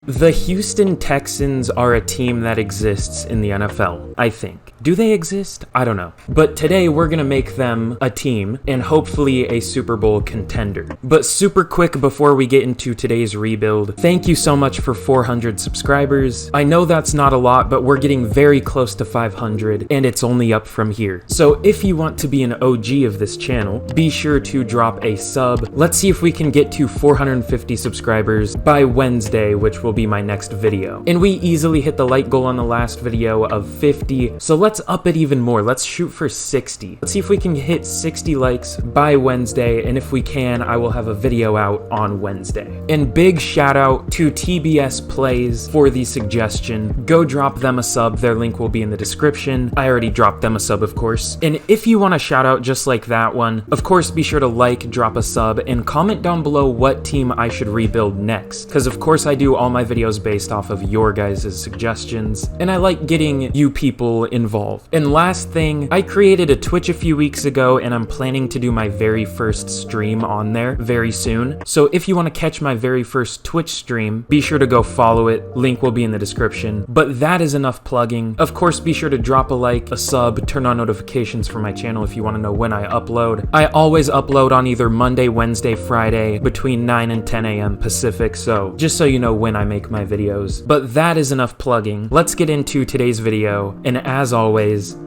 The Houston Texans are a team that exists in the NFL, I think. Do they exist? I don't know. But today we're gonna make them a team and hopefully a Super Bowl contender. But super quick before we get into today's rebuild, thank you so much for 400 subscribers. I know that's not a lot, but we're getting very close to 500 and it's only up from here. So if you want to be an OG of this channel, be sure to drop a sub. Let's see if we can get to 450 subscribers by Wednesday, which will be my next video. And we easily hit the like goal on the last video of 50, so let's up it even more. Let's shoot for 60. Let's see if we can hit 60 likes by Wednesday, and if we can, I will have a video out on Wednesday. And big shout out to TBS Plays for the suggestion. Go drop them a sub. Their link will be in the description. I already dropped them a sub, of course. And if you want a shout out just like that one, of course, be sure to like, drop a sub, and comment down below what team I should rebuild next. Because of course I do all my videos based off of your guys' suggestions, and I like getting you people involved. And last thing, I created a Twitch a few weeks ago, and I'm planning to do my very first stream on there very soon. So if you want to catch my very first Twitch stream, be sure to go follow it. Link will be in the description. But that is enough plugging. Of course, be sure to drop a like, a sub, turn on notifications for my channel if you want to know when I upload. I always upload on either Monday, Wednesday, Friday between 9 and 10 a.m. Pacific, so just so you know when I make my videos. But that is enough plugging. Let's get into today's video, and as always,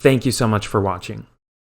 thank you so much for watching.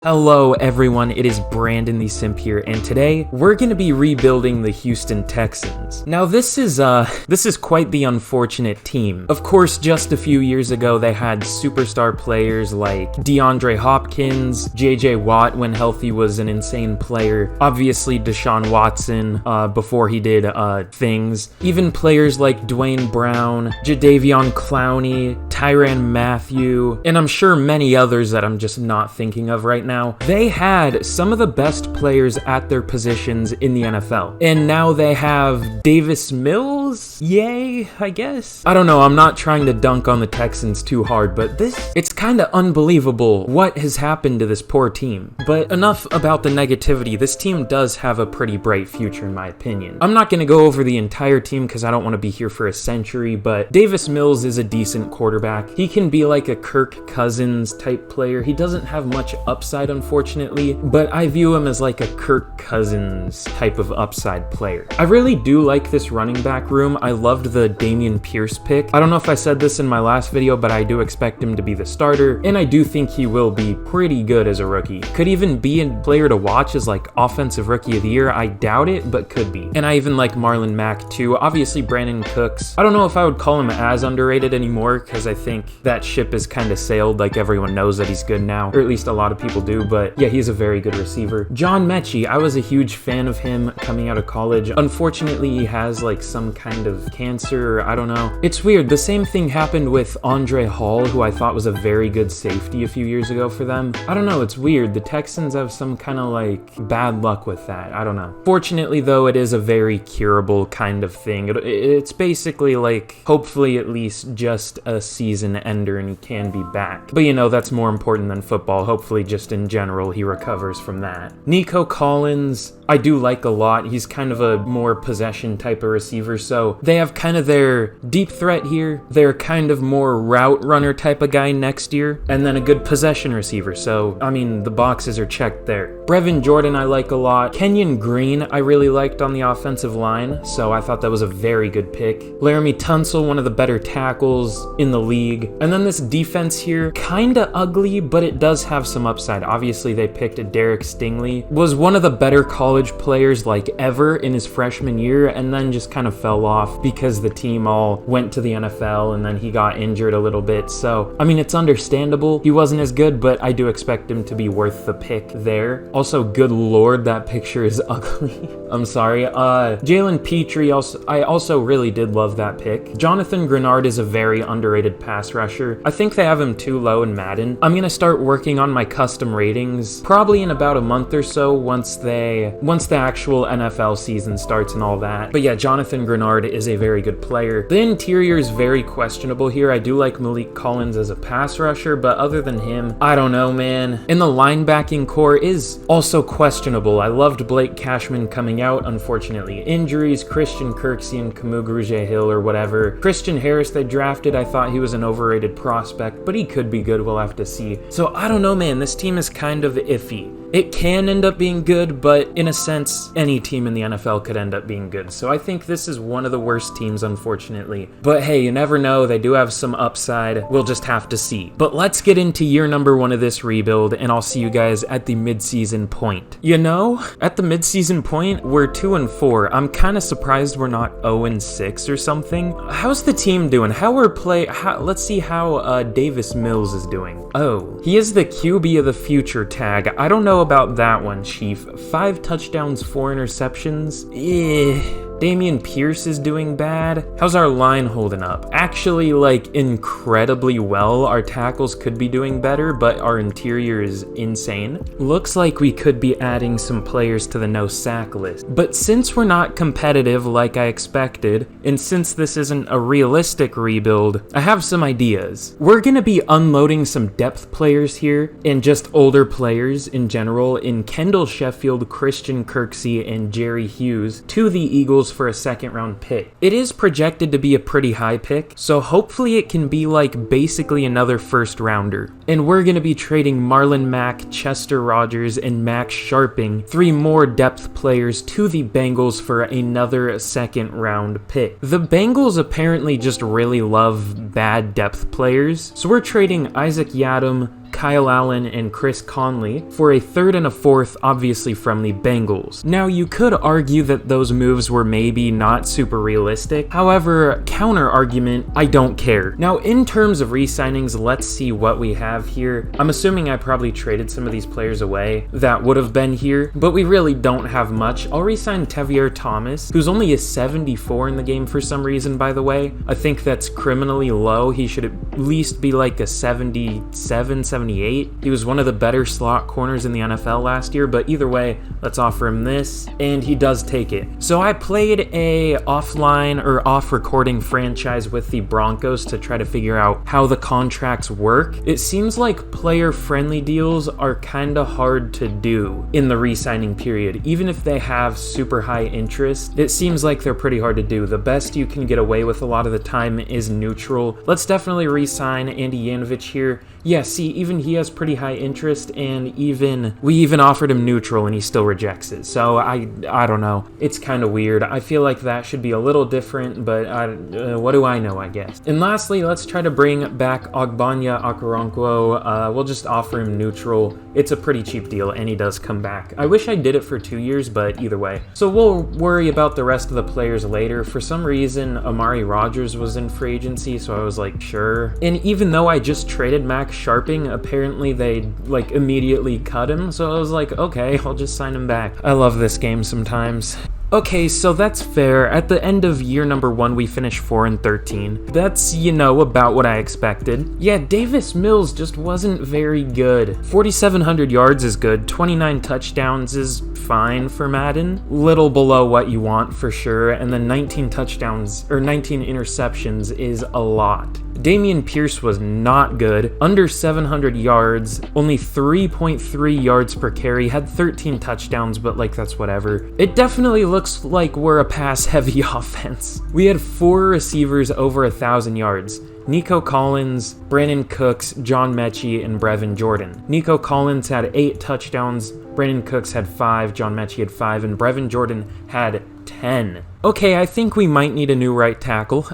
Hello everyone, it is Brandon the Simp here, and today we're gonna be rebuilding the Houston Texans. Now this is quite the unfortunate team. Of course, just a few years ago they had superstar players like DeAndre Hopkins, JJ Watt when healthy was an insane player, obviously Deshaun Watson before he did things, even players like Dwayne Brown, Jadeveon Clowney, Tyrann Mathieu, and I'm sure many others that I'm just not thinking of right now. They had some of the best players at their positions in the NFL. And now they have Davis Mills? Yay, I guess. I don't know, I'm not trying to dunk on the Texans too hard, but it's kind of unbelievable what has happened to this poor team. But enough about the negativity. This team does have a pretty bright future in my opinion. I'm not going to go over the entire team because I don't want to be here for a century, but Davis Mills is a decent quarterback. He can be like a Kirk Cousins type player. He doesn't have much upside, unfortunately, but I view him as like a Kirk Cousins type of upside player. I really do like this running back room. I loved the Dameon Pierce pick. I don't know if I said this in my last video, but I do expect him to be the starter, and I do think he will be pretty good as a rookie. Could even be a player to watch as like offensive rookie of the year. I doubt it, but could be. And I even like Marlon Mack too. Obviously Brandon Cooks. I don't know if I would call him as underrated anymore because I think that ship has kind of sailed. Like everyone knows that he's good now, or at least a lot of people do, but yeah, he's a very good receiver. John Mechie, I was a huge fan of him coming out of college. Unfortunately, he has like some kind of cancer, I don't know. It's weird. The same thing happened with Andre Hall, who I thought was a very good safety a few years ago for them. I don't know, it's weird. The Texans have some kind of like bad luck with that. I don't know. Fortunately though, it is a very curable kind of thing. It's basically like, hopefully at least just a season ender and he can be back. But you know, that's more important than football. Hopefully just in general, he recovers from that. Nico Collins, I do like a lot. He's kind of a more possession type of receiver, so they have kind of their deep threat here. They're kind of more route runner type of guy next year, and then a good possession receiver. So, I mean, the boxes are checked there. Brevin Jordan I like a lot. Kenyon Green I really liked on the offensive line, so I thought that was a very good pick. Laramie Tunsil, one of the better tackles in the league. And then this defense here, kind of ugly, but it does have some upside. Obviously, they picked Derek Stingley, was one of the better college players like ever in his freshman year, and then just kind of fell off because the team all went to the NFL and then he got injured a little bit. So, I mean, it's understandable. He wasn't as good, but I do expect him to be worth the pick there. Also, good lord, that picture is ugly. I'm sorry. Jalen Petrie, I also really did love that pick. Jonathan Grenard is a very underrated pass rusher. I think they have him too low in Madden. I'm gonna start working on my custom ratings probably in about a month or so once they once the actual NFL season starts and all that. But yeah, Jonathan Grenard is a very good player. The interior is very questionable here. I do like Malik Collins as a pass rusher, but other than him, I don't know, man. And the linebacking core is also questionable. I loved Blake Cashman coming out. Unfortunately, injuries, Christian Kirksey and Kamuguruje Hill or whatever. Christian Harris they drafted, I thought he was an overrated prospect, but he could be good. We'll have to see. So I don't know, man. This team is kind of iffy. It can end up being good, but in a sense, any team in the NFL could end up being good. So I think this is one of the worst teams, unfortunately. But hey, you never know. They do have some upside. We'll just have to see. But let's get into year number 1 of this rebuild, and I'll see you guys at the midseason point. You know, at the midseason point, we're 2-4. I'm kind of surprised we're not 0-6 or something. How's the team doing? Let's see how Davis Mills is doing. Oh, he is the QB of the future tag. I don't know about that one, Chief. 5 touchdowns, 4 interceptions. Damian Pierce is doing bad. How's our line holding up? Actually, like, incredibly well. Our tackles could be doing better, but our interior is insane. Looks like we could be adding some players to the no sack list. But since we're not competitive like I expected, and since this isn't a realistic rebuild, I have some ideas. We're gonna be unloading some depth players here, and just older players in general, in Kendall Sheffield, Christian Kirksey, and Jerry Hughes, to the Eagles for a 2nd round pick. It is projected to be a pretty high pick, so hopefully it can be like basically another 1st rounder. And we're going to be trading Marlon Mack, Chester Rogers, and Max Sharping, 3 more depth players, to the Bengals for another 2nd round pick. The Bengals apparently just really love bad depth players, so we're trading Isaac Yadam, Kyle Allen, and Chris Conley for a 3rd and a 4th, obviously from the Bengals. Now, you could argue that those moves were maybe not super realistic. However, counter argument, I don't care. Now, in terms of re-signings, let's see what we have here. I'm assuming I probably traded some of these players away that would have been here, but we really don't have much. I'll re-sign Tevier Thomas, who's only a 74 in the game for some reason, by the way. I think that's criminally low. He should at least be like a 77, 78. He was one of the better slot corners in the NFL last year, but either way, let's offer him this, and he does take it. So I played a offline or off-recording franchise with the Broncos to try to figure out how the contracts work. It seems like player-friendly deals are kind of hard to do in the re-signing period. Even if they have super high interest, it seems like they're pretty hard to do. The best you can get away with a lot of the time is neutral. Let's definitely re-sign Andy Yanovich here. Yeah, see, even he has pretty high interest, and we even offered him neutral and he still rejects it. So I don't know. It's kind of weird. I feel like that should be a little different, but what do I know, I guess. And lastly, let's try to bring back Ogbanya Okoronkwo. We'll just offer him neutral. It's a pretty cheap deal, and he does come back. I wish I did it for 2 years, but either way. So we'll worry about the rest of the players later. For some reason, Amari Rogers was in free agency, so I was like, sure. And even though I just traded Max Sharping, apparently they like immediately cut him, so I was like, okay, I'll just sign him back. I love this game sometimes. Okay, so that's fair. At the end of year number 1, we finished 4-13. That's, about what I expected. Yeah, Davis Mills just wasn't very good. 4,700 yards is good. 29 touchdowns is fine for Madden. Little below what you want for sure. And then 19 touchdowns or 19 interceptions is a lot. Damian Pierce was not good. Under 700 yards, only 3.3 yards per carry, had 13 touchdowns, but that's whatever. It definitely looks like we're a pass-heavy offense. We had 4 receivers over 1,000 yards. Nico Collins, Brandon Cooks, John Mechie, and Brevin Jordan. Nico Collins had 8 touchdowns, Brandon Cooks had 5, John Mechie had 5, and Brevin Jordan had 10. Okay, I think we might need a new right tackle.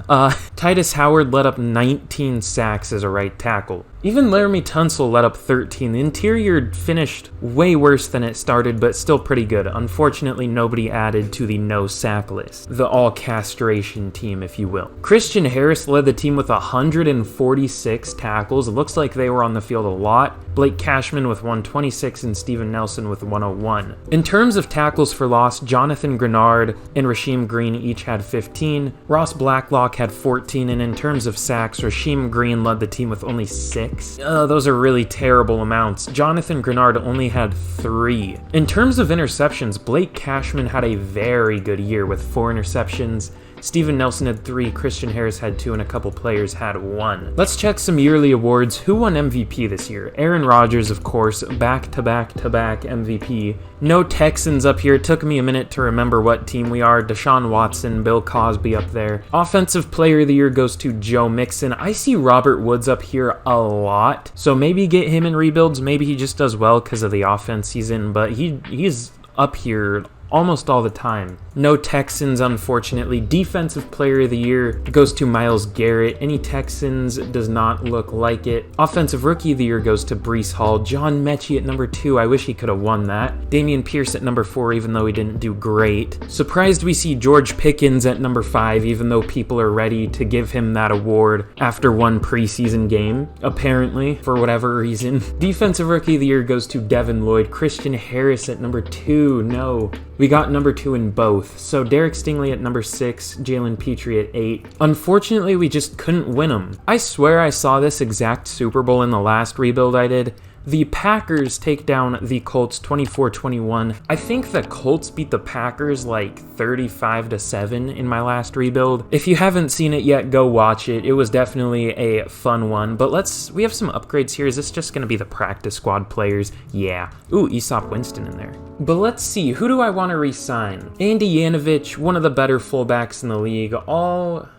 Titus Howard let up 19 sacks as a right tackle. Even Laramie Tunsil let up 13. The interior finished way worse than it started, but still pretty good. Unfortunately, nobody added to the no sack list. The all castration team, if you will. Christian Harris led the team with 146 tackles. It looks like they were on the field a lot. Blake Cashman with 126 and Steven Nelson with 101. In terms of tackles for loss, Jonathan Grenard and Rasheem Green Green each had 15. Ross Blacklock had 14, and in terms of sacks, Rasheem Green led the team with only 6. Those are really terrible amounts. Jonathan Grenard only had 3. In terms of interceptions, Blake Cashman had a very good year with 4 interceptions. Steven Nelson had 3, Christian Harris had 2, and a couple players had 1. Let's check some yearly awards. Who won MVP this year? Aaron Rodgers, of course, back-to-back-to-back MVP. No Texans up here. It took me a minute to remember what team we are. Deshaun Watson, Bill Cosby up there. Offensive Player of the Year goes to Joe Mixon. I see Robert Woods up here a lot, so maybe get him in rebuilds. Maybe he just does well because of the offense he's in, but he's up here almost all the time. No Texans, unfortunately. Defensive Player of the Year goes to Myles Garrett. Any Texans does not look like it. Offensive Rookie of the Year goes to Breece Hall. John Mechie at number 2. I wish he could have won that. Dameon Pierce at number 4, even though he didn't do great. Surprised we see George Pickens at number 5, even though people are ready to give him that award after one preseason game, apparently, for whatever reason. Defensive Rookie of the Year goes to Devin Lloyd. Christian Harris at number 2. No. We got number 2 in both. So Derek Stingley at number 6, Jalen Petrie at 8. Unfortunately, we just couldn't win them. I swear I saw this exact Super Bowl in the last rebuild I did. The Packers take down the Colts 24-21. I think the Colts beat the Packers like 35-7 in my last rebuild. If you haven't seen it yet, go watch it. It was definitely a fun one. But we have some upgrades here. Is this just going to be the practice squad players? Yeah. Ooh, Aesop Winston in there. But let's see, who do I want to re-sign? Andy Yanovich, one of the better fullbacks in the league.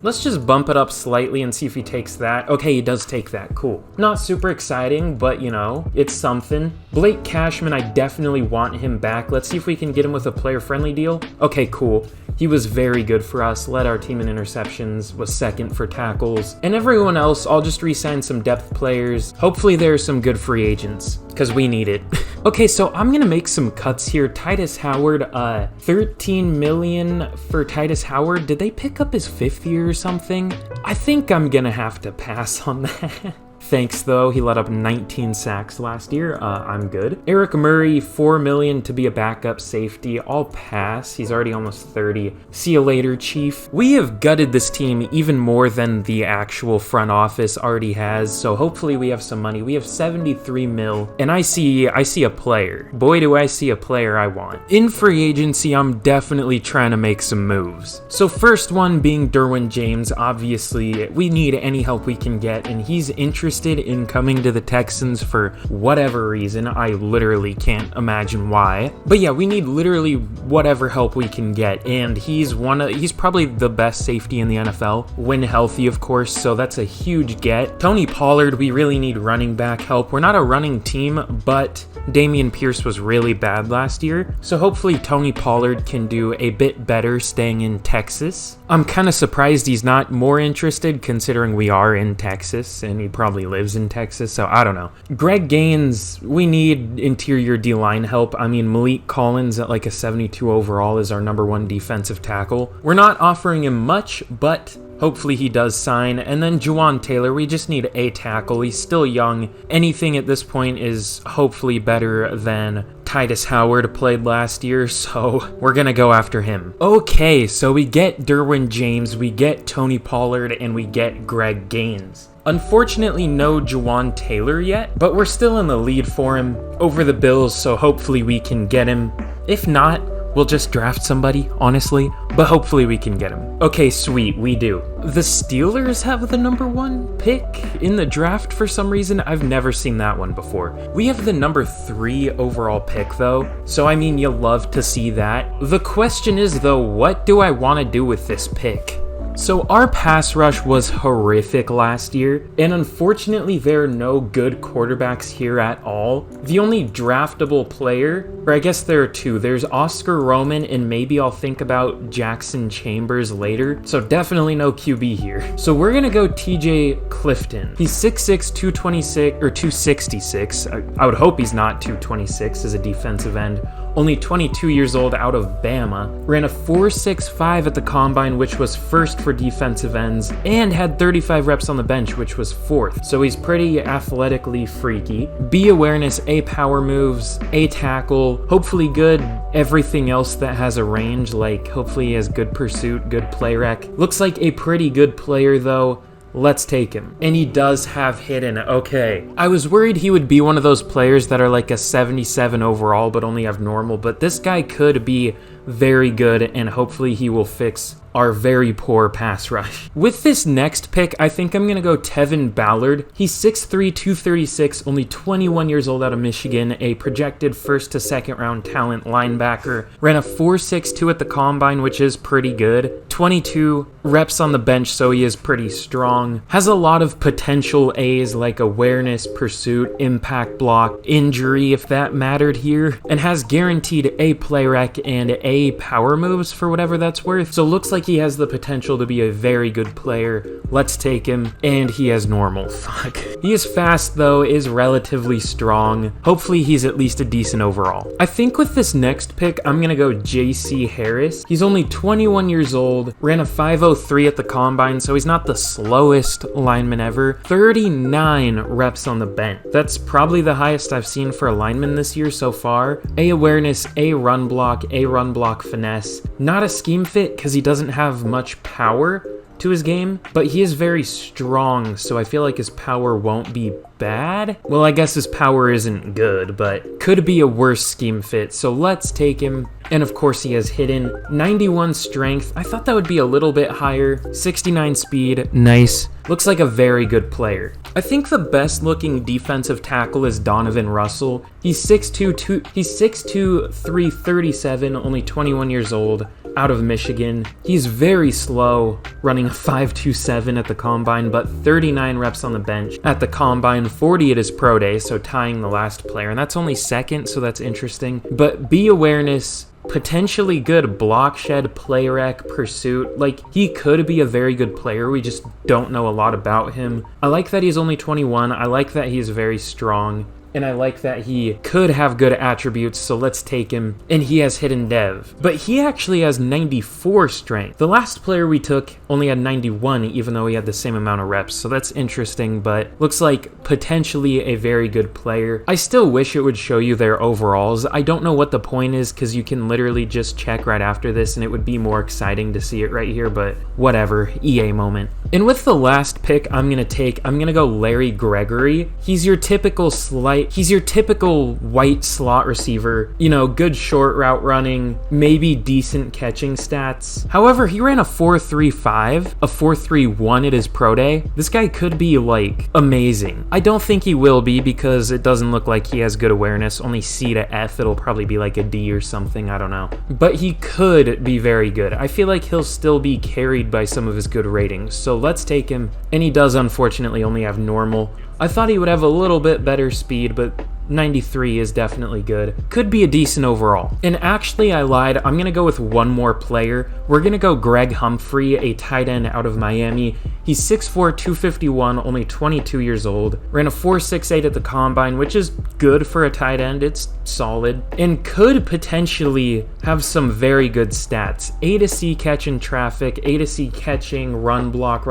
Let's just bump it up slightly and see if he takes that. Okay, he does take that. Cool. Not super exciting, but you know, it's something. Blake Cashman, I definitely want him back. Let's see if we can get him with a player-friendly deal. Okay, cool. He was very good for us, led our team in interceptions, was second for tackles. And everyone else, I'll just re-sign some depth players. Hopefully there are some good free agents, because we need it. Okay, so I'm going to make some cuts here. Titus Howard, $13 million for Titus Howard. Did they pick up his 5th year or something? I think I'm going to have to pass on that. Thanks, though. He let up 19 sacks last year. I'm good. Eric Murray, $4 million to be a backup safety. I'll pass. He's already almost 30. See you later, Chief. We have gutted this team even more than the actual front office already has, so hopefully we have some money. We have 73 mil, and I see a player. Boy, do I see a player I want. In free agency, I'm definitely trying to make some moves. So first one being Derwin James. Obviously, we need any help we can get, and he's interested in coming to the Texans for whatever reason. I literally can't imagine why. But yeah, we need literally whatever help we can get, and he's probably the best safety in the NFL, when healthy, of course, so that's a huge get. Tony Pollard, we really need running back help. We're not a running team, but Dameon Pierce was really bad last year, so hopefully Tony Pollard can do a bit better staying in Texas. I'm kind of surprised he's not more interested, considering we are in Texas, and he probably lives in Texas, so I don't know. Greg Gaines, we need interior D-line help. I mean, Malik Collins at like a 72 overall is our number 1 defensive tackle. We're not offering him much, but hopefully he does sign. And then Juwan Taylor, we just need a tackle. He's still young. Anything at this point is hopefully better than Titus Howard played last year, so we're gonna go after him. Okay, so we get Derwin James, we get Tony Pollard, and we get Greg Gaines. Unfortunately, no Juwan Taylor yet, but we're still in the lead for him over the Bills, so hopefully we can get him. If not, we'll just draft somebody, honestly, but hopefully we can get him. Okay, sweet, we do. The Steelers have the number 1 pick in the draft for some reason. I've never seen that one before. We have the number 3 overall pick, though, so I mean, you'll love to see that. The question is, though, what do I want to do with this pick? So our pass rush was horrific last year, and unfortunately there are no good quarterbacks here at all. The only draftable player, or I guess there are 2, there's Oscar Roman, and maybe I'll think about Jackson Chambers later, so definitely no QB here. So we're gonna go TJ Clifton. He's 6'6", 226, or 266. I would hope he's not 226 as a defensive end. only 22 years old, out of Bama. Ran a 4.65 at the combine, which was first for defensive ends, and had 35 reps on the bench, which was fourth. So he's pretty athletically freaky. B awareness, A power moves, A tackle, hopefully good everything else that has a range, like hopefully he has good pursuit, good play rec. Looks like a pretty good player though. Let's take him. And he does have hidden. Okay. I was worried he would be one of those players that are like a 77 overall but only have normal, but this guy could be very good, and hopefully he will fix our very poor pass rush. With this next pick, I think I'm going to go Tevin Ballard. He's 6'3", 236, only 21 years old, out of Michigan, a projected first to second round talent linebacker. Ran a 4.62 at the combine, which is pretty good. 22 reps on the bench, so he is pretty strong. Has a lot of potential A's like awareness, pursuit, impact block, injury if that mattered here, and has guaranteed A play rec and A power moves for whatever that's worth. So looks like he has the potential to be a very good player. Let's take him. And he has normal. Fuck. He is fast though, is relatively strong. Hopefully he's at least a decent overall. I think with this next pick, I'm gonna go JC Harris. He's only 21 years old, ran a 5.03 at the combine, so he's not the slowest lineman ever. 39 reps on the bench. That's probably the highest I've seen for a lineman this year so far. A awareness, A run block finesse. Not a scheme fit because he doesn't have much power to his game, but he is very strong, so I feel like his power won't be bad. Well, I guess his power isn't good, but could be a worse scheme fit, so let's take him. And of course he has hidden. 91 strength. I thought that would be a little bit higher. 69 speed. Nice. Looks like a very good player. I think the best looking defensive tackle is Donovan Russell. He's 6'2", 337, only 21 years old, out of Michigan. He's very slow, running a 5.27 at the combine, but 39 reps on the bench at the combine, 40 at his pro day, so tying the last player, and that's only second, so that's interesting. But B awareness, potentially good block shed, play rec, pursuit. Like, he could be a very good player. We just don't know a lot about him. I like that he's only 21. I like that he's very strong. And I like that he could have good attributes, so let's take him. And he has hidden dev. But he actually has 94 strength. The last player we took only had 91, even though he had the same amount of reps, so that's interesting, but looks like potentially a very good player. I still wish it would show you their overalls. I don't know what the point is, because you can literally just check right after this, and it would be more exciting to see it right here, but whatever, EA moment. And with the last pick I'm gonna go Larry Gregory. He's your typical white slot receiver, you know, good short route running, maybe decent catching stats. However, he ran a 4.35, a 4.31 at his pro day. This guy could be like amazing. I don't think he will be because it doesn't look like he has good awareness, only C to F. It'll probably be like a D or something, I don't know. But he could be very good. I feel like he'll still be carried by some of his good ratings, so let's take him. And he does unfortunately only have normal. I thought he would have a little bit better speed, but 93 is definitely good. Could be a decent overall. And actually, I lied. I'm going to go with one more player. We're going to go Greg Humphrey, a tight end out of Miami. He's 6'4", 251, only 22 years old. Ran a 4.68 at the combine, which is good for a tight end. It's solid. And could potentially have some very good stats. A to C catch in traffic, A to C catching, run block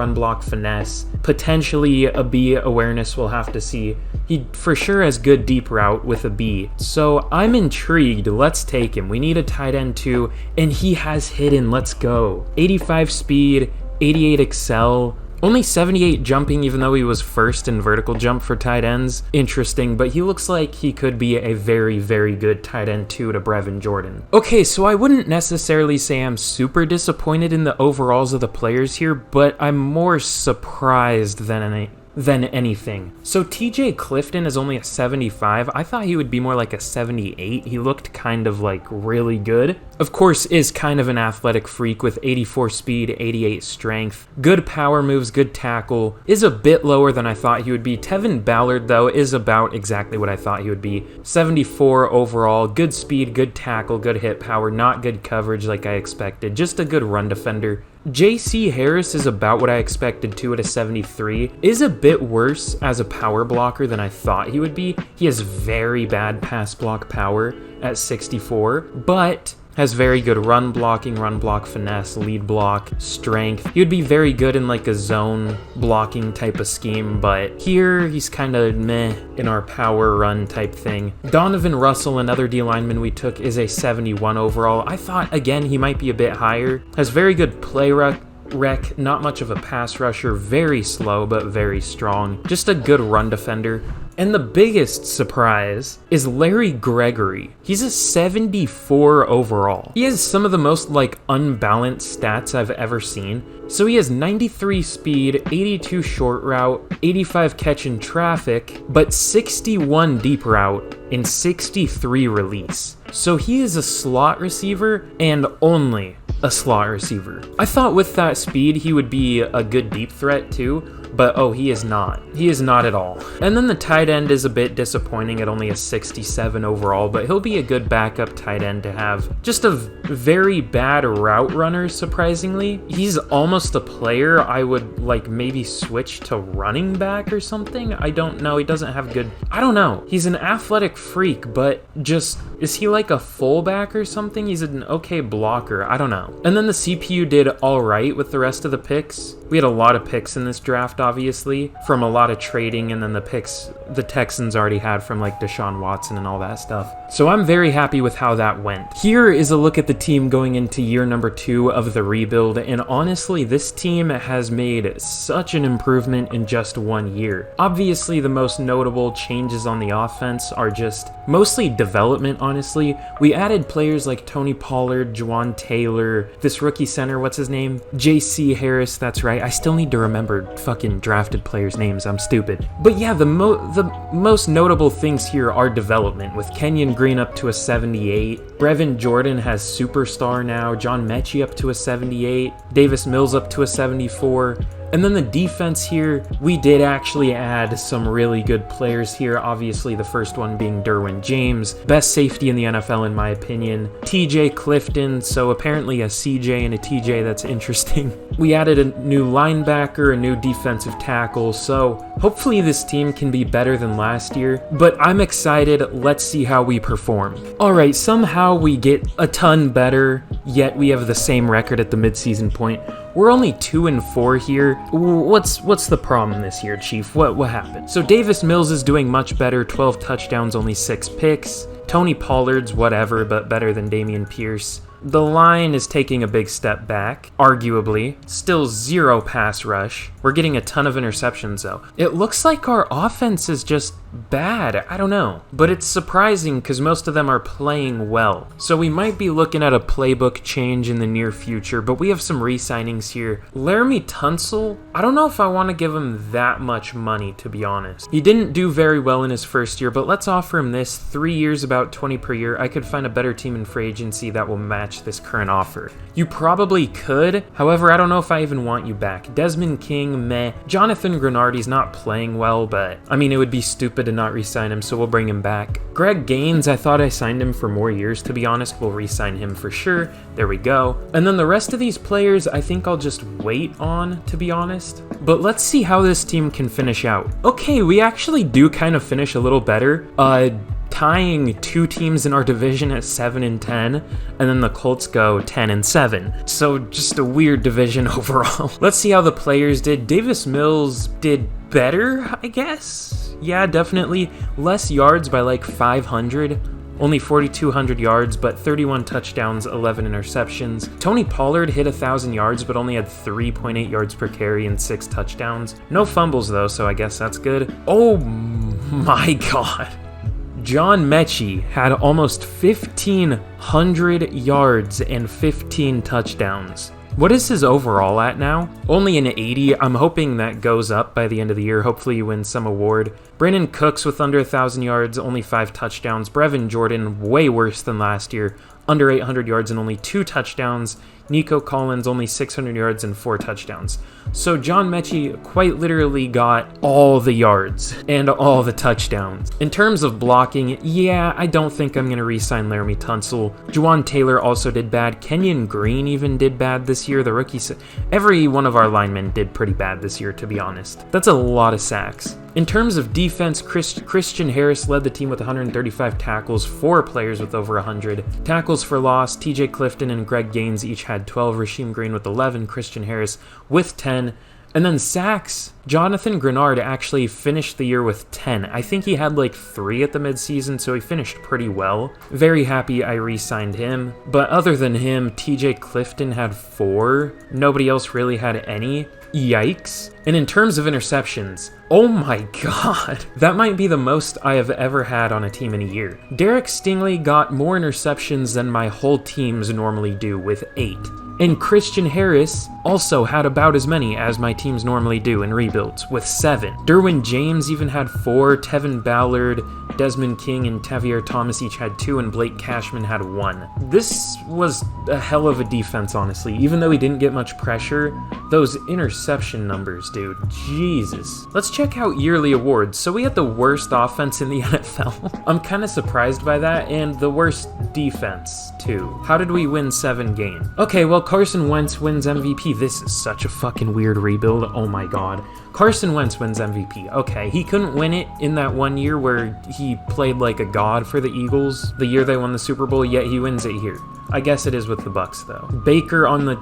finesse. Potentially a B awareness, we'll have to see. He for sure has good deep route with a B. So I'm intrigued. Let's take him. We need a tight end too, and he has hidden. Let's go. 85 speed, 88 excel, only 78 jumping, even though he was first in vertical jump for tight ends. Interesting, but he looks like he could be a very, very good tight end too to Brevin Jordan. Okay, so I wouldn't necessarily say I'm super disappointed in the overalls of the players here, but I'm more surprised than anything. So TJ Clifton is only a 75. I thought he would be more like a 78. He looked kind of like really good. Of course, is kind of an athletic freak with 84 speed, 88 strength. Good power moves, good tackle. Is a bit lower than I thought he would be. Tevin Ballard, though, is about exactly what I thought he would be. 74 overall, good speed, good tackle, good hit power, not good coverage like I expected. Just a good run defender. J.C. Harris is about what I expected too at a 73. Is a bit worse as a power blocker than I thought he would be. He has very bad pass block power at 64, but has very good run blocking, run block finesse, lead block, strength. He would be very good in like a zone blocking type of scheme, but here he's kind of meh in our power run type thing. Donovan Russell, another D lineman we took, is a 71 overall. I thought, again, he might be a bit higher. Has very good play rec, not much of a pass rusher, very slow but very strong. Just a good run defender. And the biggest surprise is Larry Gregory. He's a 74 overall. He has some of the most unbalanced stats I've ever seen. So he has 93 speed, 82 short route, 85 catch in traffic, but 61 deep route and 63 release. So he is a slot receiver and only a slot receiver. I thought with that speed he would be a good deep threat too, but oh, he is not. He is not at all. And then the tight end is a bit disappointing at only a 67 overall, but he'll be a good backup tight end to have. Just a very bad route runner, surprisingly. He's almost a player I would maybe switch to running back or something. I don't know. He doesn't have good... I don't know. He's an athletic freak, but just... is he like a fullback or something? He's an okay blocker. I don't know. And then the CPU did all right with the rest of the picks. We had a lot of picks in this draft, obviously, from a lot of trading, and then the picks the Texans already had from Deshaun Watson and all that stuff. So I'm very happy with how that went. Here is a look at the team going into year number 2 of the rebuild, and honestly, this team has made such an improvement in just 1 year. Obviously, the most notable changes on the offense are just mostly development, honestly. We added players like Tony Pollard, Juwan Taylor, this rookie center, what's his name? J.C. Harris, that's right. I still need to remember fucking drafted players' names. I'm stupid. But yeah, the most notable things here are development, with Kenyon Green up to a 78. Brevin Jordan has superstar now. John Mechie up to a 78. Davis Mills up to a 74. And then the defense here, we did actually add some really good players here. Obviously, the first one being Derwin James, best safety in the NFL in my opinion. TJ Clifton, so apparently a CJ and a TJ, that's interesting. We added a new linebacker, a new defensive tackle, so hopefully this team can be better than last year. But I'm excited, let's see how we perform. Alright, somehow we get a ton better, yet we have the same record at the midseason point. We're only 2-4 here. What's the problem this year, Chief? What happened? So Davis Mills is doing much better, 12 touchdowns, only 6 picks. Tony Pollard's whatever, but better than Dameon Pierce. The line is taking a big step back, arguably. Still 0 pass rush. We're getting a ton of interceptions, though. It looks like our offense is just bad. I don't know. But it's surprising because most of them are playing well. So we might be looking at a playbook change in the near future, but we have some re-signings here. Laramie Tunsil, I don't know if I want to give him that much money, to be honest. He didn't do very well in his first year, but let's offer him this. 3 years, about 20 per year. I could find a better team in free agency that will match this current offer. You probably could. However, I don't know if I even want you back. Desmond King, meh. Jonathan Grenardi's not playing well, but I mean, it would be stupid to not re-sign him, so we'll bring him back. Greg Gaines, I thought I signed him for more years, to be honest. We'll re-sign him for sure. There we go. And then the rest of these players, I think I'll just wait on, to be honest. But let's see how this team can finish out. Okay, we actually do kind of finish a little better. Tying 2 teams in our division at 7-10, and then the Colts go 10-7. So just a weird division overall. Let's see how the players did. Davis Mills did better, I guess. Yeah, definitely. Less yards by 500. Only 4,200 yards, but 31 touchdowns, 11 interceptions. Tony Pollard hit 1,000 yards, but only had 3.8 yards per carry and 6 touchdowns. No fumbles, though, so I guess that's good. Oh my god. John Mechie had almost 1,500 yards and 15 touchdowns. What is his overall at now? Only an 80. I'm hoping that goes up by the end of the year. Hopefully he wins some award. Brandon Cooks with under 1,000 yards, only 5 touchdowns. Brevin Jordan, way worse than last year. Under 800 yards and only 2 touchdowns. Nico Collins only 600 yards and 4 touchdowns. So John Mechie quite literally got all the yards and all the touchdowns. In terms of blocking, yeah, I don't think I'm going to re-sign Laramie Tunsil. Juwan Taylor also did bad. Kenyon Green even did bad this year. The rookies, every one of our linemen did pretty bad this year, to be honest. That's a lot of sacks. In terms of defense, Christian Harris led the team with 135 tackles, 4 players with over 100. Tackles for loss, TJ Clifton and Greg Gaines each had 12, Rasheem Green with 11, Christian Harris with 10. And then sacks, Jonathan Grenard actually finished the year with 10. I think he had like 3 at the midseason, so he finished pretty well. Very happy I re-signed him. But other than him, TJ Clifton had 4. Nobody else really had any. Yikes. And in terms of interceptions, oh my god, that might be the most I have ever had on a team in a year. Derek Stingley got more interceptions than my whole teams normally do with 8. And Christian Harris also had about as many as my teams normally do in rebuilds, with 7. Derwin James even had 4, Tevin Ballard, Desmond King, and Tavier Thomas each had 2, and Blake Cashman had 1. This was a hell of a defense, honestly. Even though he didn't get much pressure, those interception numbers, dude, Jesus. Let's check out yearly awards. So we had the worst offense in the NFL. I'm kind of surprised by that, and the worst defense, too. How did we win 7 games? Okay, well, Carson Wentz wins MVP. This is such a fucking weird rebuild. Oh my god. Carson Wentz wins MVP. Okay, he couldn't win it in that one year where he played like a god for the Eagles, the year they won the Super Bowl, yet he wins it here. I guess it is with the Bucks, though. Baker on the...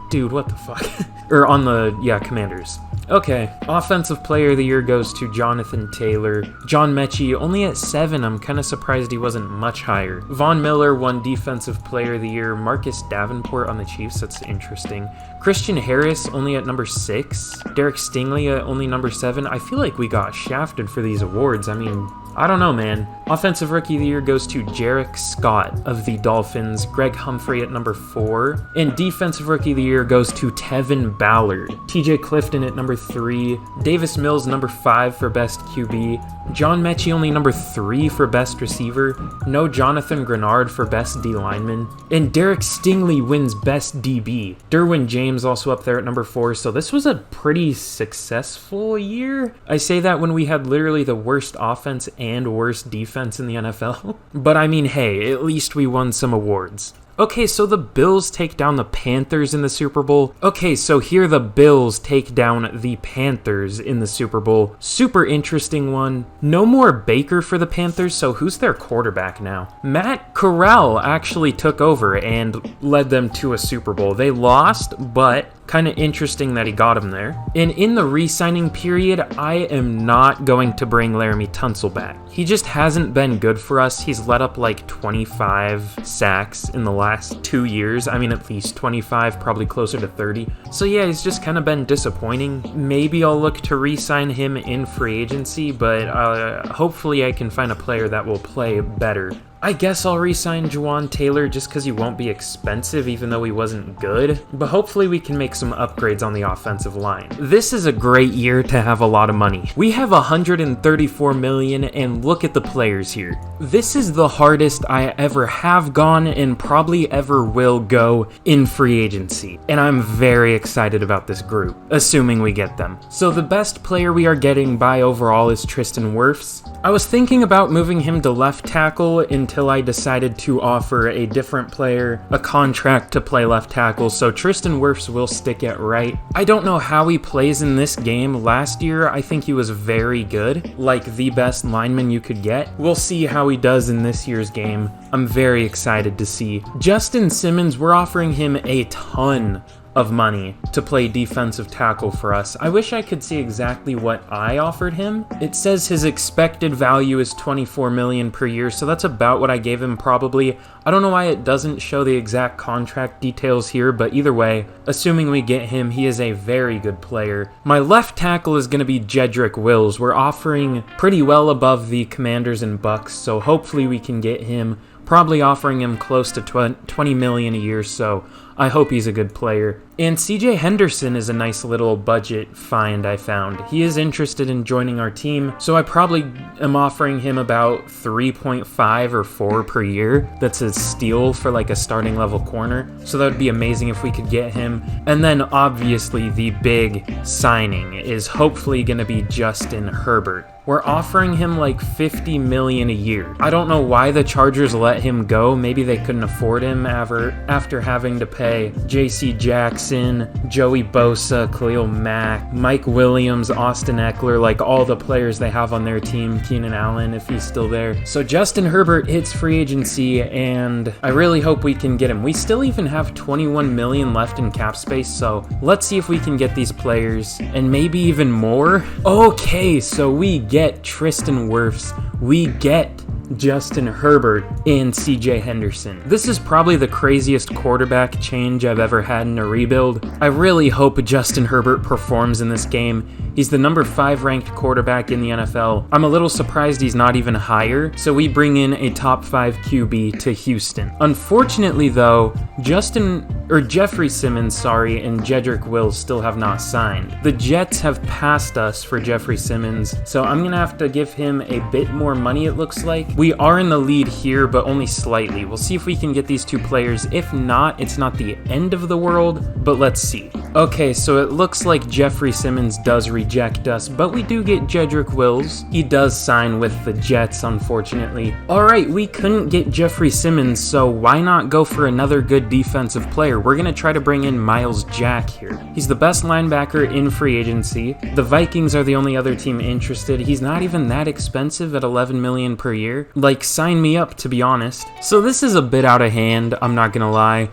Dude, what the fuck? Or on the... Yeah, Commanders. Okay, Offensive Player of the Year goes to Jonathan Taylor. John Mechie, only at 7. I'm kind of surprised he wasn't much higher. Von Miller won Defensive Player of the Year. Marcus Davenport on the Chiefs, that's interesting. Christian Harris, only at number 6. Derek Stingley at only number 7. I feel like we got shafted for these awards. I mean, I don't know, man. Offensive Rookie of the Year goes to Jarek Scott of the Dolphins. Greg Humphrey at number 4. And Defensive Rookie of the Year goes to Tevin Ballard. TJ Clifton at number 3. Davis Mills number 5 for Best QB. John Mechie only number 3 for Best Receiver. No Jonathan Grenard for Best D Lineman. And Derek Stingley wins Best DB. Derwin James also up there at number 4. So this was a pretty successful year. I say that when we had literally the worst offense and worst defense in the NFL. But I mean, hey, at least we won some awards. Okay, so the Bills take down the Panthers in the Super Bowl. Okay, so here the Bills take down the Panthers in the Super Bowl. Super interesting one. No more Baker for the Panthers, so who's their quarterback now? Matt Corral actually took over and led them to a Super Bowl. They lost, but kind of interesting that he got him there. And in the re-signing period, I am not going to bring Laramie Tunsil back. He just hasn't been good for us. He's let up like 25 sacks in the last 2 years. I mean, at least 25, probably closer to 30. So yeah, he's just kind of been disappointing. Maybe I'll look to re-sign him in free agency, but hopefully I can find a player that will play better. I guess I'll re-sign Juwan Taylor just because he won't be expensive even though he wasn't good, but hopefully we can make some upgrades on the offensive line. This is a great year to have a lot of money. We have $134 million and look at the players here. This is the hardest I ever have gone and probably ever will go in free agency, and I'm very excited about this group, assuming we get them. So the best player we are getting by overall is Tristan Wirfs. I was thinking about moving him to left tackle until I decided to offer a different player a contract to play left tackle, so Tristan Wirfs will stick at right. I don't know how he plays in this game. Last year, I think he was very good, like the best lineman you could get. We'll see how he does in this year's game. I'm very excited to see. Justin Simmons, we're offering him a ton of money to play defensive tackle for us. I wish I could see exactly what I offered him. It says his expected value is $24 million per year, so that's about what I gave him probably. I don't know why it doesn't show the exact contract details here, but either way, assuming we get him, he is a very good player. My left tackle is going to be Jedrick Wills. We're offering pretty well above the Commanders and Bucks, so hopefully we can get him. Probably offering him close to $20 million a year, so I hope he's a good player. And CJ Henderson is a nice little budget find I found. He is interested in joining our team, so I probably am offering him about 3.5 or 4 per year. That's a steal for like a starting level corner, so that would be amazing if we could get him. And then obviously the big signing is hopefully going to be Justin Herbert. We're offering him like $50 million a year. I don't know why the Chargers let him go. Maybe they couldn't afford him after having to pay J.C. Jackson, Joey Bosa, Khalil Mack, Mike Williams, Austin Eckler, like all the players they have on their team, Keenan Allen if he's still there. So Justin Herbert hits free agency, and I really hope we can get him. We still even have $21 million left in cap space, so let's see if we can get these players, and maybe even more. Okay, so we get Tristan Wirfs, we get Justin Herbert, and CJ Henderson. This is probably the craziest quarterback change I've ever had in a rebuild. I really hope Justin Herbert performs in this game. He's the number 5 ranked quarterback in the NFL. I'm a little surprised he's not even higher, so we bring in a top 5 QB to Houston. Unfortunately though, Jeffrey Simmons, and Jedrick Wills still have not signed. The Jets have passed us for Jeffrey Simmons, so I'm gonna have to give him a bit more money it looks like. We are in the lead here, but only slightly. We'll see if we can get these 2 players. If not, it's not the end of the world, but let's see. Okay, so it looks like Jeffrey Simmons does reject us, but we do get Jedrick Wills. He does sign with the Jets, unfortunately. Alright, we couldn't get Jeffrey Simmons, so why not go for another good defensive player? We're going to try to bring in Myles Jack here. He's the best linebacker in free agency. The Vikings are the only other team interested. He's not even that expensive at $11 million per year. Like, sign me up, to be honest. So this is a bit out of hand, I'm not going to lie.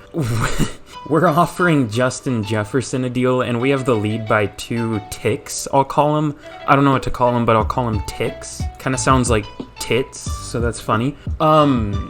We're offering Justin Jefferson a deal, and we have the lead by 2 ticks, I'll call him. I don't know what to call him, but I'll call him ticks. Kind of sounds like tits, so that's funny.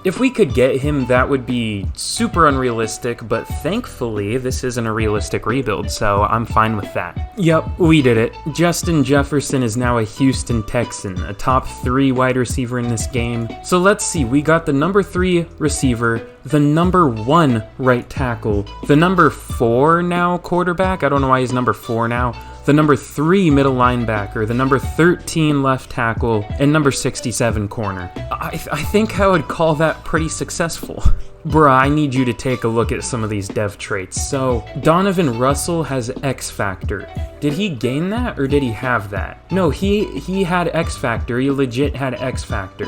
If we could get him, that would be super unrealistic, but thankfully, this isn't a realistic rebuild, so I'm fine with that. Yep, we did it. Justin Jefferson is now a Houston Texan, a top 3 wide receiver in this game. So let's see, we got the number 3 receiver, the number 1 right tackle, the number 4 now quarterback, I don't know why he's number 4 now, the number 3 middle linebacker, the number 13 left tackle, and number 67 corner. I think I would call that pretty successful. Bruh, I need you to take a look at some of these dev traits. So, Donovan Russell has X Factor. Did he gain that, or did he have that? No, he had X Factor. He legit had X Factor.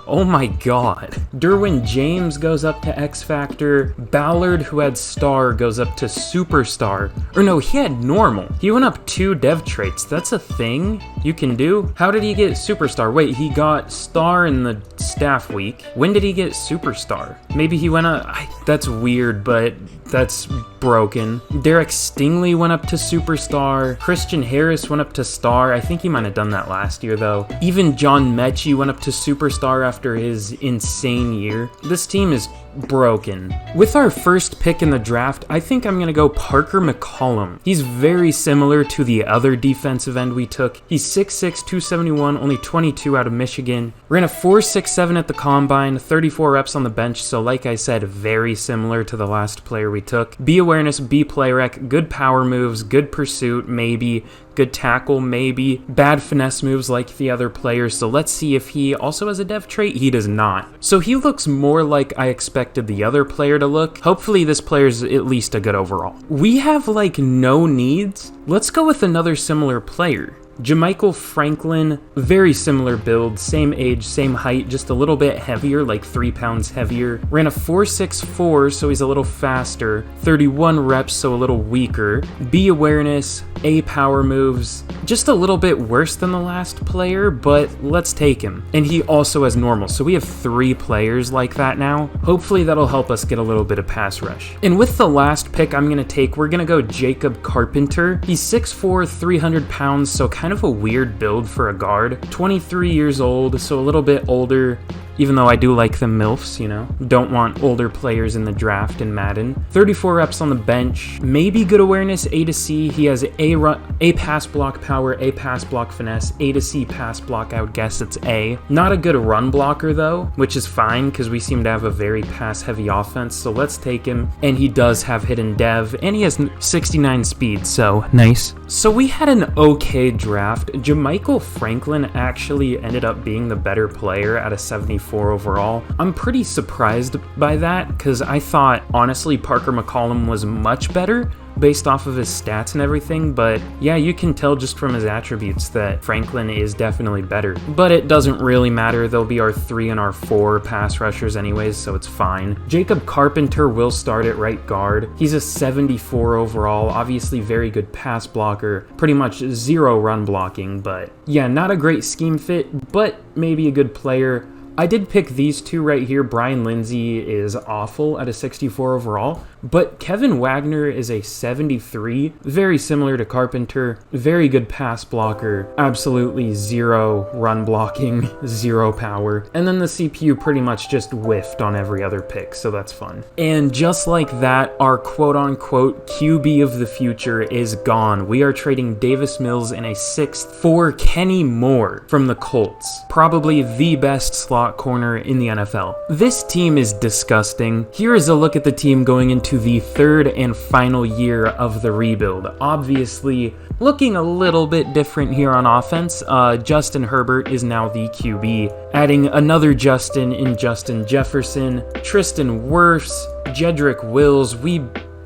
Oh my god. Derwin James goes up to X Factor. Ballard, who had Star, goes up to Superstar. Or no, he had Normal. He went up 2 dev traits. That's a thing you can do? How did he get Superstar? Wait, he got Star in the staff week. When did he get Superstar? Maybe he went up... that's weird, but that's broken. Derek Stingley went up to Superstar. Christian Harris went up to Star. I think he might have done that last year, though. Even John Mechie went up to Superstar after his insane year. This team is broken. With our first pick in the draft, I think I'm going to go Parker McCollum. He's very similar to the other defensive end we took. He's 6'6", 271, only 22 out of Michigan. Ran a 4.67 at the combine, 34 reps on the bench, so like I said, very similar to the last player we took. B awareness, B play rec, good power moves, good pursuit, maybe. Good tackle, maybe. Bad finesse moves like the other players, so let's see if he also has a dev trait. He does not. So he looks more like I expected the other player to look. Hopefully this player's at least a good overall. We have like no needs. Let's go with another similar player. Jamichael Franklin, very similar build, same age, same height, just a little bit heavier, like 3 pounds heavier. Ran a 4.64, so he's a little faster. 31 reps, so a little weaker. B awareness, A power moves, just a little bit worse than the last player, but let's take him. And he also has normal, so we have 3 players like that now. Hopefully that'll help us get a little bit of pass rush. And with the last pick I'm going to take, we're going to go Jacob Carpenter. He's 6'4", 300 pounds, so kind of a weird build for a guard. 23 years old, so a little bit older. even though I do like the MILFs, you know. Don't want older players in the draft in Madden. 34 reps on the bench, maybe good awareness, A to C. He has A pass block power, A pass block finesse, A to C pass block, I would guess it's A. Not a good run blocker though, which is fine because we seem to have a very pass heavy offense, so let's take him. And he does have hidden dev, and he has 69 speed, so nice. So we had an okay draft. Jamichael Franklin actually ended up being the better player at a 74 overall. I'm pretty surprised by that because I thought, honestly, Parker McCollum was much better based off of his stats and everything, but yeah, you can tell just from his attributes that Franklin is definitely better. But it doesn't really matter, they'll be our 3 and our 4 pass rushers anyways, so it's fine. Jacob Carpenter will start at right guard. He's a 74 overall, obviously very good pass blocker, pretty much 0 run blocking, but yeah, not a great scheme fit, but maybe a good player. I did pick these two right here. Brian Lindsay is awful at a 64 overall, but Kevin Wagner is a 73, very similar to Carpenter, very good pass blocker, absolutely 0 run blocking, 0 power, and then the CPU pretty much just whiffed on every other pick, so that's fun. And just like that, our quote-unquote QB of the future is gone. We are trading Davis Mills in a 6th for Kenny Moore from the Colts, probably the best slot corner in the NFL. This team is disgusting. Here is a look at the team going into the 3rd and final year of the rebuild. Obviously, looking a little bit different here on offense. Justin Herbert is now the QB, adding another Justin in Justin Jefferson, Tristan Wirfs, Jedrick Wills. We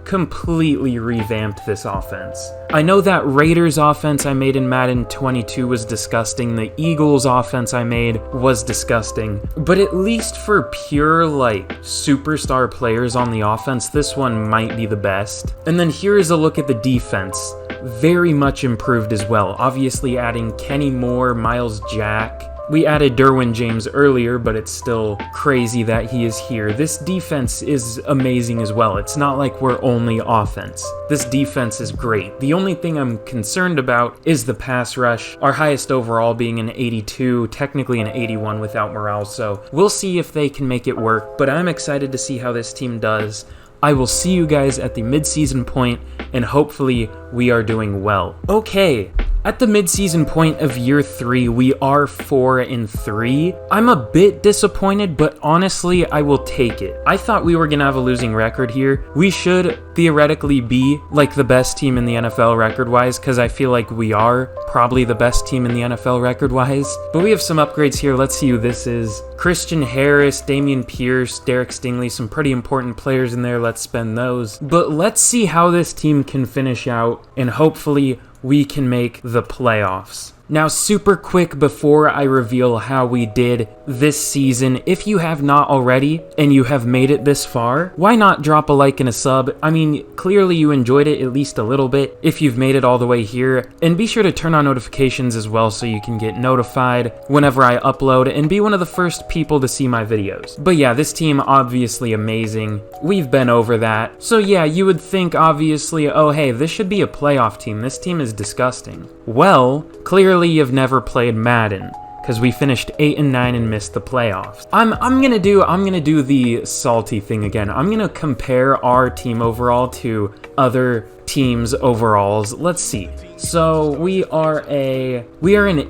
completely revamped this offense. I know that Raiders offense I made in Madden 22 was disgusting, the Eagles offense I made was disgusting, but at least for pure, like, superstar players on the offense, this one might be the best. And then here is a look at the defense. Very much improved as well, obviously adding Kenny Moore, Miles Jack. We added Derwin James earlier, but it's still crazy that he is here. This defense is amazing as well. It's not like we're only offense. This defense is great. The only thing I'm concerned about is the pass rush, our highest overall being an 82, technically an 81 without morale, so we'll see if they can make it work, but I'm excited to see how this team does. I will see you guys at the mid-season point, and hopefully we are doing well. Okay. At the mid-season point of year 3, we are 4-3. I'm a bit disappointed, but honestly, I will take it. I thought we were gonna have a losing record here. We should theoretically be like the best team in the NFL record-wise, because I feel like we are probably the best team in the NFL record-wise. But we have some upgrades here. Let's see who this is. Christian Harris, Damian Pierce, Derek Stingley, some pretty important players in there. Let's spend those. But let's see how this team can finish out, and hopefully we can make the playoffs. Now, super quick before I reveal how we did this season, if you have not already and you have made it this far, why not drop a like and a sub? I mean, clearly you enjoyed it at least a little bit if you've made it all the way here, and be sure to turn on notifications as well so you can get notified whenever I upload and be one of the first people to see my videos. But yeah, this team obviously amazing. We've been over that. So yeah, you would think obviously, oh hey, this should be a playoff team. This team is disgusting. Well, clearly you've never played Madden, because we finished 8-9 and missed the playoffs. I'm gonna do the salty thing again. I'm gonna compare our team overall to other teams' overalls. Let's see. So we are an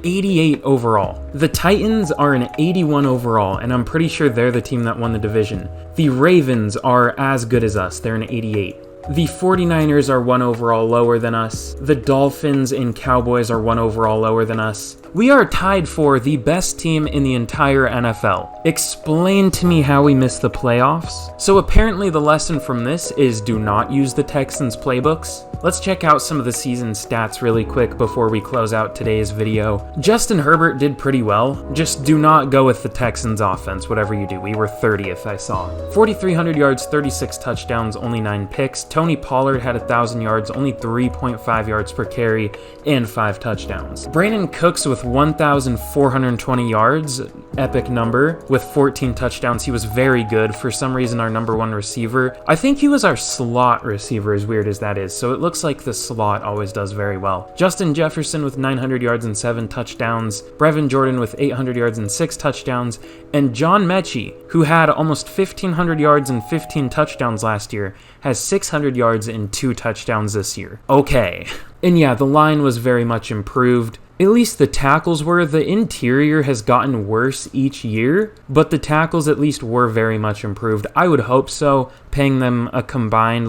88 overall. The Titans are an 81 overall, and I'm pretty sure they're the team that won the division. The Ravens are as good as us. They're an 88. The 49ers are 1 overall lower than us. The Dolphins and Cowboys are 1 overall lower than us. We are tied for the best team in the entire NFL. Explain to me how we missed the playoffs. So apparently the lesson from this is do not use the Texans playbooks. Let's check out some of the season stats really quick before we close out today's video. Justin Herbert did pretty well. Just do not go with the Texans offense, whatever you do. We were 30th, I saw. 4,300 yards, 36 touchdowns, only 9 picks. Tony Pollard had 1,000 yards, only 3.5 yards per carry, and 5 touchdowns. Brandon Cooks with 1,420 yards, epic number, with 14 touchdowns. He was very good. For some reason, our #1 receiver. I think he was our slot receiver, as weird as that is. So it looks looks like the slot always does very well. Justin Jefferson with 900 yards and 7 touchdowns, Brevin Jordan with 800 yards and 6 touchdowns, and John Mechie, who had almost 1,500 yards and 15 touchdowns last year, has 600 yards and 2 touchdowns this year. Okay. And yeah, the line was very much improved. At least the tackles were. The interior has gotten worse each year, but the tackles at least were very much improved. I would hope so, paying them a combined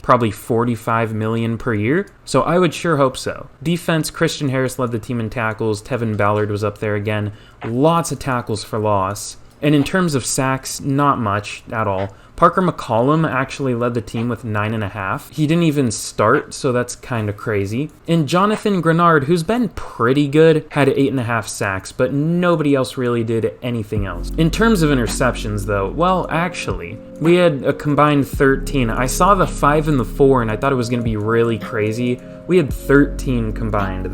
probably $45 million per year. So I would sure hope so. Defense, Christian Harris led the team in tackles. Tevin Ballard was up there again. Lots of tackles for loss. And in terms of sacks, not much at all. Parker McCollum actually led the team with 9.5. He didn't even start, so that's kind of crazy. And Jonathan Grenard, who's been pretty good, had 8.5 sacks, but nobody else really did anything else. In terms of interceptions, though, well, actually, we had a combined 13. I saw the 5 and the 4, and I thought it was going to be really crazy. We had 13 combined.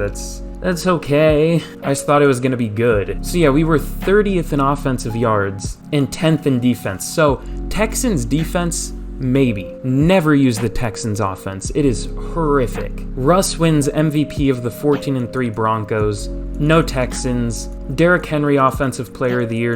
That's okay. I just thought it was going to be good. So yeah, we were 30th in offensive yards and 10th in defense. So Texans defense, maybe. Never use the Texans offense. It is horrific. Russ wins MVP of the 14-3 Broncos. No Texans. Derrick Henry Offensive Player of the Year.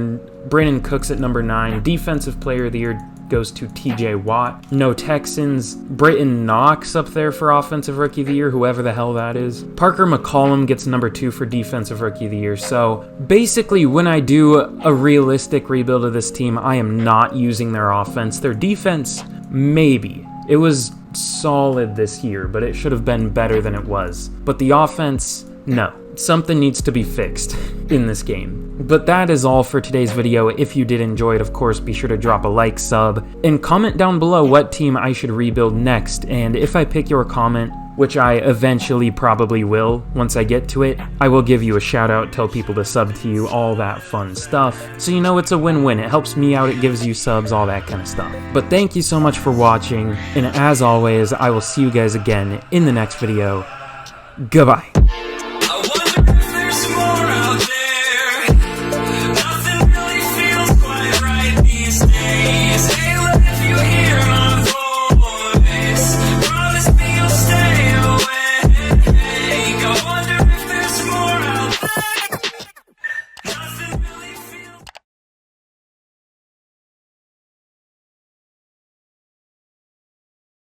Brandon Cooks at number 9. Defensive Player of the Year goes to TJ Watt. No Texans. Britton Knox up there for Offensive Rookie of the Year, whoever the hell that is. Parker McCollum gets number 2 for Defensive Rookie of the Year. So basically, when I do a realistic rebuild of this team, I am not using their offense. Their defense, maybe. It was solid this year, but it should have been better than it was. But the offense, no. Something needs to be fixed in this game. But that is all for today's video. If you did enjoy it, of course, be sure to drop a like, sub, and comment down below what team I should rebuild next. And if I pick your comment, which I eventually probably will once I get to it, I will give you a shout out, tell people to sub to you, all that fun stuff. So you know it's a win-win. It helps me out, it gives you subs, all that kind of stuff. But thank you so much for watching, and as always, I will see you guys again in the next video. Goodbye. I wonder